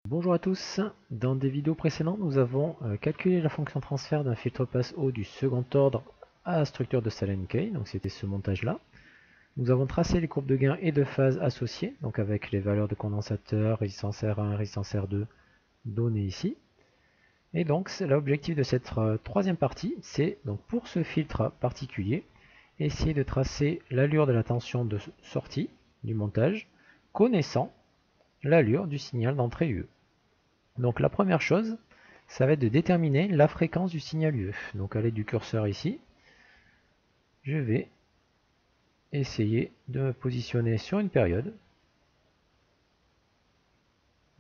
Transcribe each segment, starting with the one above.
Bonjour à tous, dans des vidéos précédentes nous avons calculé la fonction transfert d'un filtre passe haut du second ordre à la structure de Sallen-Kay, donc c'était ce montage là. Nous avons tracé les courbes de gain et de phase associées, donc avec les valeurs de condensateur, résistance R1, résistance R2 données ici. Et donc l'objectif de cette troisième partie, c'est donc pour ce filtre particulier, essayer de tracer l'allure de la tension de sortie du montage, connaissant l'allure du signal d'entrée UE. Donc la première chose, ça va être de déterminer la fréquence du signal UE. Donc à l'aide du curseur ici, je vais essayer de me positionner sur une période.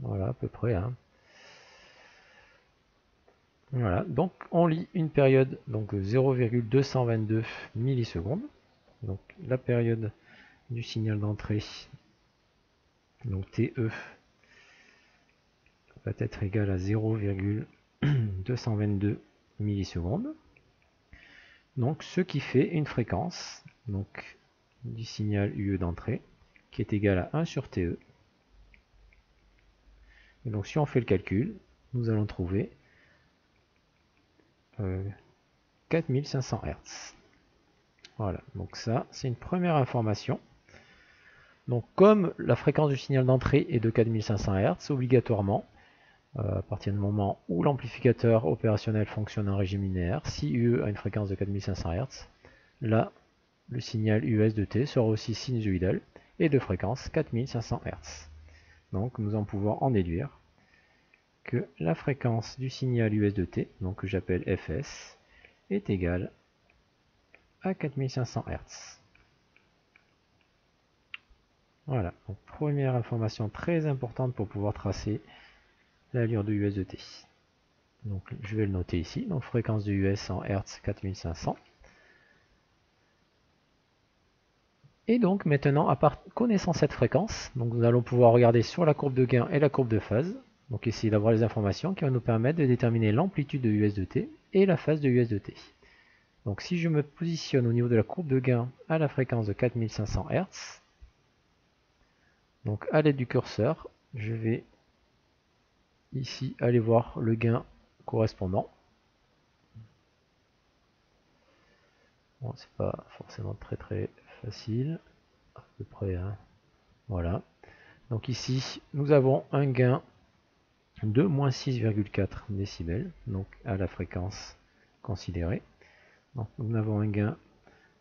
Voilà à peu près. Voilà, donc on lit une période donc 0,222 millisecondes. Donc la période du signal d'entrée, donc TE, va être égale à 0,222 millisecondes. Donc ce qui fait une fréquence donc, du signal UE d'entrée qui est égal à 1 sur TE. Et donc si on fait le calcul, nous allons trouver 4500 Hz. Voilà, donc ça c'est une première information. Donc comme la fréquence du signal d'entrée est de 4500 Hz, obligatoirement, à partir du moment où l'amplificateur opérationnel fonctionne en régime linéaire, si UE a une fréquence de 4500 Hz, là le signal US de T sera aussi sinusoïdal et de fréquence 4500 Hz. Donc nous allons pouvoir en déduire que la fréquence du signal US de T, donc que j'appelle Fs, est égale à 4500 Hz. Voilà, donc première information très importante pour pouvoir tracer l'allure de US de T. Donc je vais le noter ici, donc fréquence de US en Hz 4500. Et donc maintenant, connaissant cette fréquence, donc nous allons pouvoir regarder sur la courbe de gain et la courbe de phase, donc essayer d'avoir les informations qui vont nous permettre de déterminer l'amplitude de US de T et la phase de US de T. Donc si je me positionne au niveau de la courbe de gain à la fréquence de 4500 Hz, donc à l'aide du curseur, je vais ici aller voir le gain correspondant. Bon, c'est pas forcément très facile, à peu près, voilà. Donc ici, nous avons un gain de moins 6,4 décibels, donc à la fréquence considérée. Donc nous avons un gain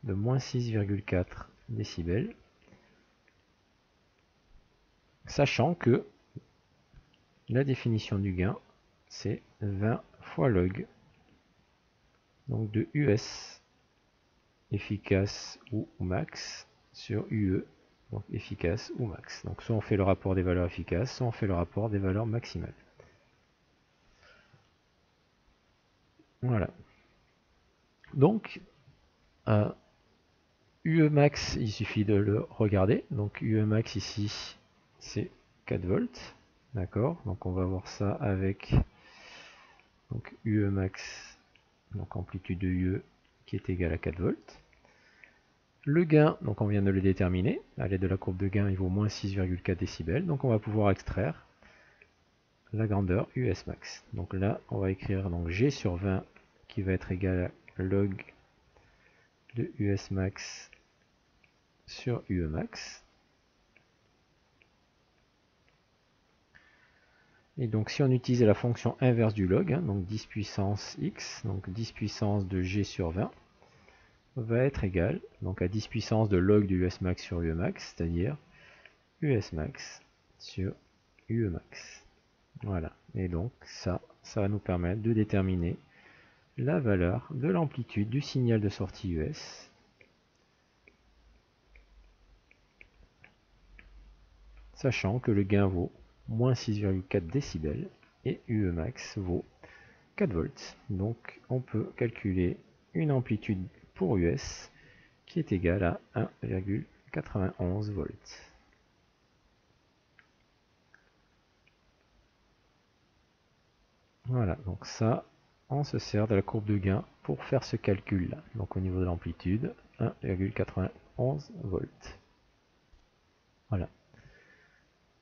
de moins 6,4 décibels, sachant que la définition du gain, c'est 20 fois log donc de US efficace ou max sur UE, donc efficace ou max. Donc soit on fait le rapport des valeurs efficaces, soit on fait le rapport des valeurs maximales. Voilà. Donc, UE max, il suffit de le regarder. Donc UE max ici, c'est 4 volts. D'accord. Donc on va voir ça avec donc UE max, donc amplitude de UE qui est égale à 4 volts. Le gain, donc on vient de le déterminer. À l'aide de la courbe de gain, il vaut moins 6,4 décibels. Donc on va pouvoir extraire la grandeur US max. Donc là, on va écrire donc G sur 20 qui va être égal à log de US max sur UE max. Et donc si on utilisait la fonction inverse du log, donc 10 puissance x, donc 10 puissance de G sur 20, va être égal donc à 10 puissance de log de US max sur UE max, c'est-à-dire US max sur UE max. Voilà, et donc ça va nous permettre de déterminer la valeur de l'amplitude du signal de sortie US, sachant que le gain vaut moins 6,4 décibels et UE max vaut 4 volts. Donc on peut calculer une amplitude pour US qui est égale à 1,91 volts. Voilà, donc ça, on se sert de la courbe de gain pour faire ce calcul-là. Donc au niveau de l'amplitude, 1,91 volts. Voilà.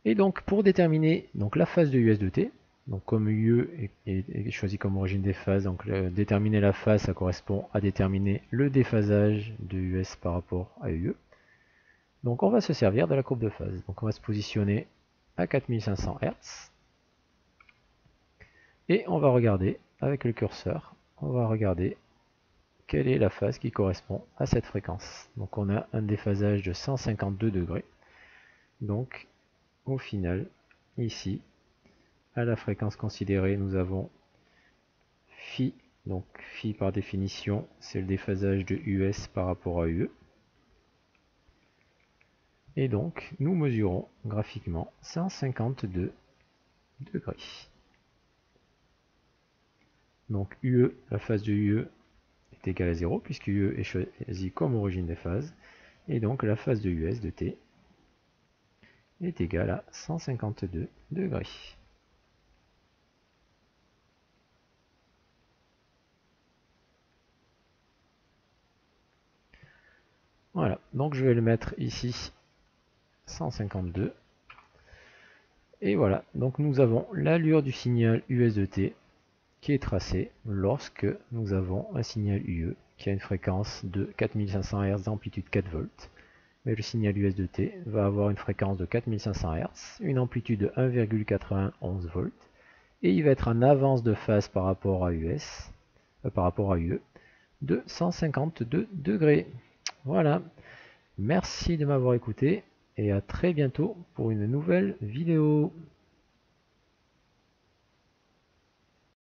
Et donc pour déterminer donc, la phase de US de t, donc comme UE est choisi comme origine des phases, donc déterminer la phase, ça correspond à déterminer le déphasage de US par rapport à UE. Donc on va se servir de la courbe de phase. Donc on va se positionner à 4500 Hz. Et on va regarder avec le curseur, on va regarder quelle est la phase qui correspond à cette fréquence. Donc on a un déphasage de 152 degrés. Donc au final, ici, à la fréquence considérée, nous avons phi. Donc phi par définition, c'est le déphasage de US par rapport à UE. Et donc, nous mesurons graphiquement 152 degrés. Donc UE, la phase de UE est égale à 0, puisque UE est choisi comme origine des phases. Et donc la phase de US de t est égale à 152 degrés. Voilà, donc je vais le mettre ici 152. Et voilà, donc nous avons l'allure du signal US de t qui est tracée lorsque nous avons un signal UE qui a une fréquence de 4500 Hz d'amplitude 4 volts. Mais le signal US de t va avoir une fréquence de 4500 Hz, une amplitude de 1,91 volts, et il va être en avance de phase par rapport à par rapport à UE, de 152 degrés. Voilà. Merci de m'avoir écouté et à très bientôt pour une nouvelle vidéo.